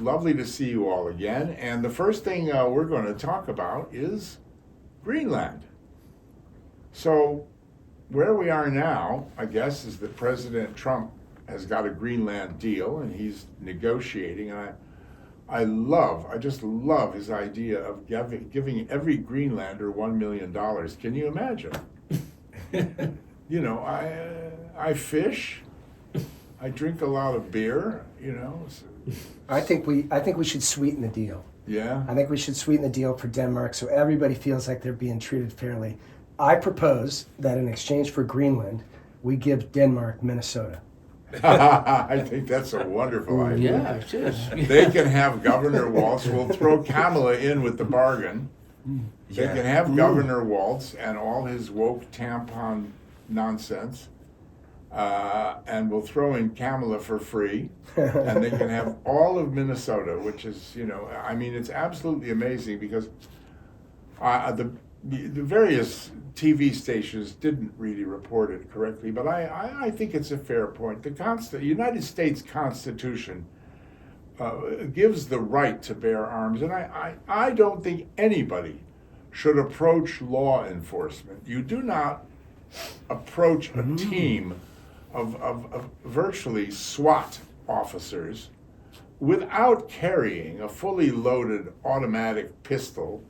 lovely to see you all again. And the first thing we're going to talk about is Greenland. So where we are now, I guess, is that President Trump has got a Greenland deal, and he's negotiating. And I just love his idea of giving every Greenlander $1 million. Can you imagine? You know, I fish, I drink a lot of beer. You know. I think we should sweeten the deal. Yeah. I think we should sweeten the deal for Denmark so everybody feels like they're being treated fairly. I propose that in exchange for Greenland, we give Denmark Minnesota. I think that's a wonderful idea. Yeah, it is. They can have Governor Waltz. We'll throw Kamala in with the bargain. They can have Governor Waltz and all his woke tampon nonsense. And we'll throw in Kamala for free. And they can have all of Minnesota, which is, you know, I mean, it's absolutely amazing because the various TV stations didn't really report it correctly, but I think it's a fair point. The United States Constitution gives the right to bear arms, and I don't think anybody should approach law enforcement. You do not approach a team of virtually SWAT officers without carrying a fully loaded automatic pistol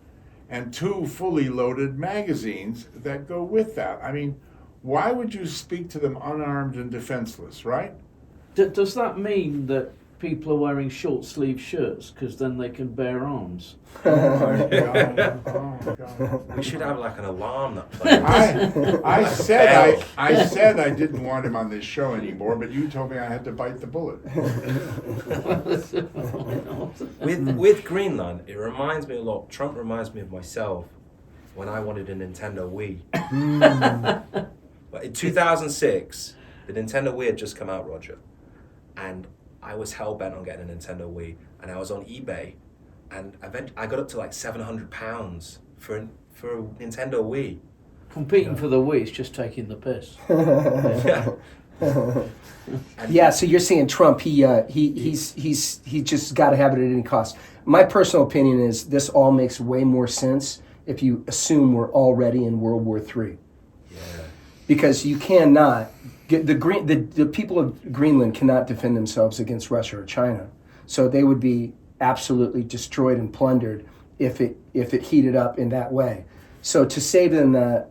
and 2 fully loaded magazines that go with that. I mean, why would you speak to them unarmed and defenseless, right? Does that mean that people are wearing short sleeve shirts because then they can bear arms? Oh my God. Oh my God. We should have like an alarm that plays. I said I didn't want him on this show anymore, but you told me I had to bite the bullet. With Greenland, it reminds me a lot. Trump reminds me of myself when I wanted a Nintendo Wii. But in 2006, the Nintendo Wii had just come out, Roger, and I was hell-bent on getting a Nintendo Wii, and I was on eBay, and I got up to like £700 for a Nintendo Wii. Competing for the Wii is just taking the piss. Yeah, so you're saying Trump, he just got to have it at any cost. My personal opinion is this all makes way more sense if you assume we're already in World War III. Yeah. Because you cannot the people of Greenland cannot defend themselves against Russia or China, so they would be absolutely destroyed and plundered if it heated up in that way. So to say to them that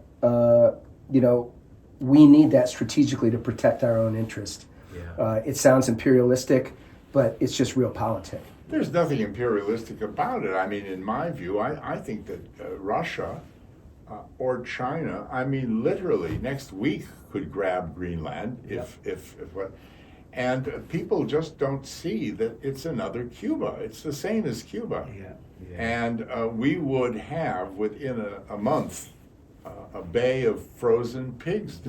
we need that strategically to protect our own interest. Yeah. It sounds imperialistic, but it's just real politics. There's nothing imperialistic about it. I mean, in my view, I think that Russia or China, I mean, literally next week could grab Greenland if what, and people just don't see that it's another Cuba. It's the same as Cuba. Yeah. And we would have within a month a bay of frozen pigs.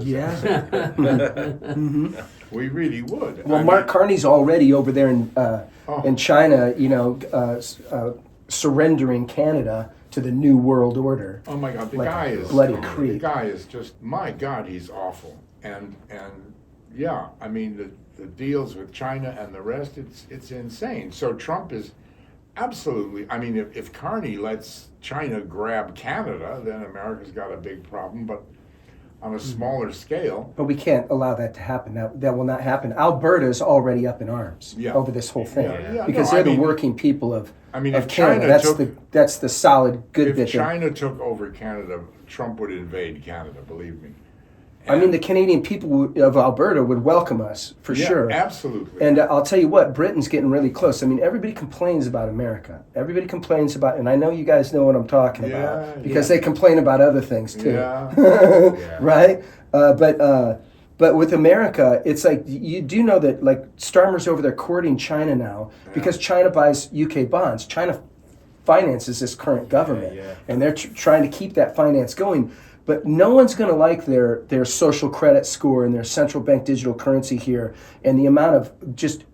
We really would. Well, Mark Carney's already over there in China, surrendering Canada to the New World Order. Oh my God, the like guy is bloody creep. The guy is just, my God, he's awful. And yeah, I mean the deals with China and the rest, it's insane. So Trump is absolutely, I mean, if Carney lets China grab Canada, then America's got a big problem, but on a smaller scale. But we can't allow that to happen. That will not happen. Alberta's already up in arms over this whole thing because they're the working people of Canada. China that's the solid good bit. If China took over Canada, Trump would invade Canada, believe me. I mean, the Canadian people of Alberta would welcome us, for sure. Absolutely. And I'll tell you what, Britain's getting really close. I mean, everybody complains about America. Everybody complains about, and I know you guys know what I'm talking about, because they complain about other things, too. Right? But with America, it's like, you do know that, like, Starmer's over there courting China now, because China buys UK bonds. China finances this current government, and they're trying to keep that finance going. But no one's going to like their social credit score and their central bank digital currency here, and the amount of just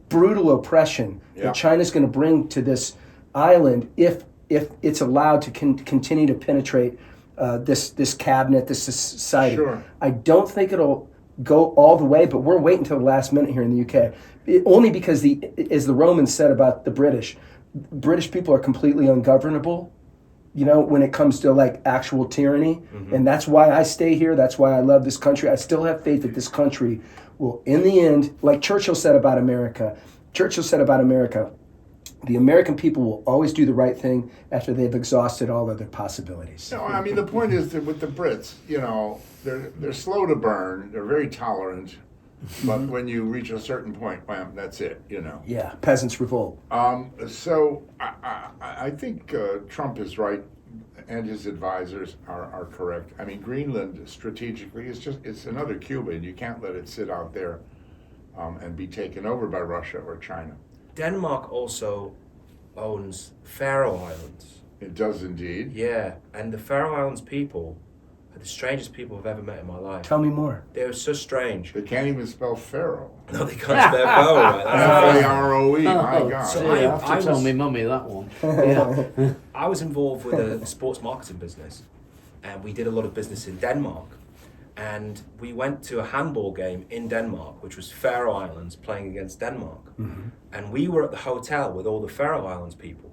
brutal oppression that China's going to bring to this island if it's allowed to continue to penetrate this cabinet, this society. Sure. I don't think it'll go all the way, but we're waiting until the last minute here in the UK. only because as the Romans said about the British people are completely ungovernable, when it comes to like actual tyranny. And that's why I stay here. That's why I love this country. I still have faith that this country will, in the end, like Churchill said about America, the American people will always do the right thing after they've exhausted all other possibilities. No, I mean, the point is that with the Brits, they're slow to burn. They're very tolerant. But when you reach a certain point, wham, that's it, Yeah, peasants revolt. So I think Trump is right, and his advisors are correct. I mean, Greenland strategically it's another Cuba, and you can't let it sit out there and be taken over by Russia or China. Denmark also owns Faroe Islands. It does indeed. Yeah, and the Faroe Islands people are the strangest people I've ever met in my life. Tell me more. They're so strange. They can't even spell Pharaoh. No, they can't spell Pharaoh right. F-A-R-O-E, my God. So I have to tell me mummy that one. Yeah. I was involved with a sports marketing business, and we did a lot of business in Denmark. And we went to a handball game in Denmark, which was Faroe Islands playing against Denmark. And we were at the hotel with all the Faroe Islands people.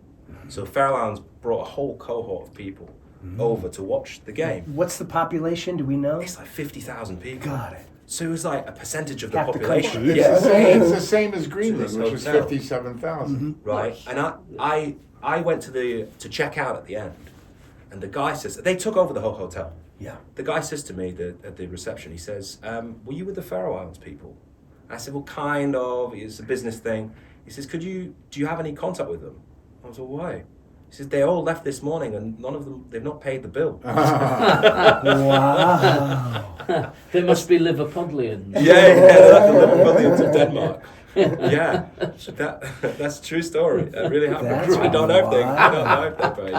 So Faroe Islands brought a whole cohort of people over to watch the game. What's the population? Do we know? It's like 50,000 people. Got it. So it was like a percentage of the Half the population. country. It's the same as Greenland, So which this is hotel. 57,000. Right, and I went to check out at the end, and the guy says, they took over the whole hotel. Yeah. The guy says to me at the reception, he says, were you with the Faroe Islands people? I said, well, kind of, it's a business thing. He says, do you have any contact with them? I was like, why? He says, they all left this morning and none of them, they've not paid the bill. Wow. They must be Liverpudlians. Yeah, they're like the Liverpudlians of Denmark. Yeah, that's a true story. That really happened. That's I don't know if they wild. paid.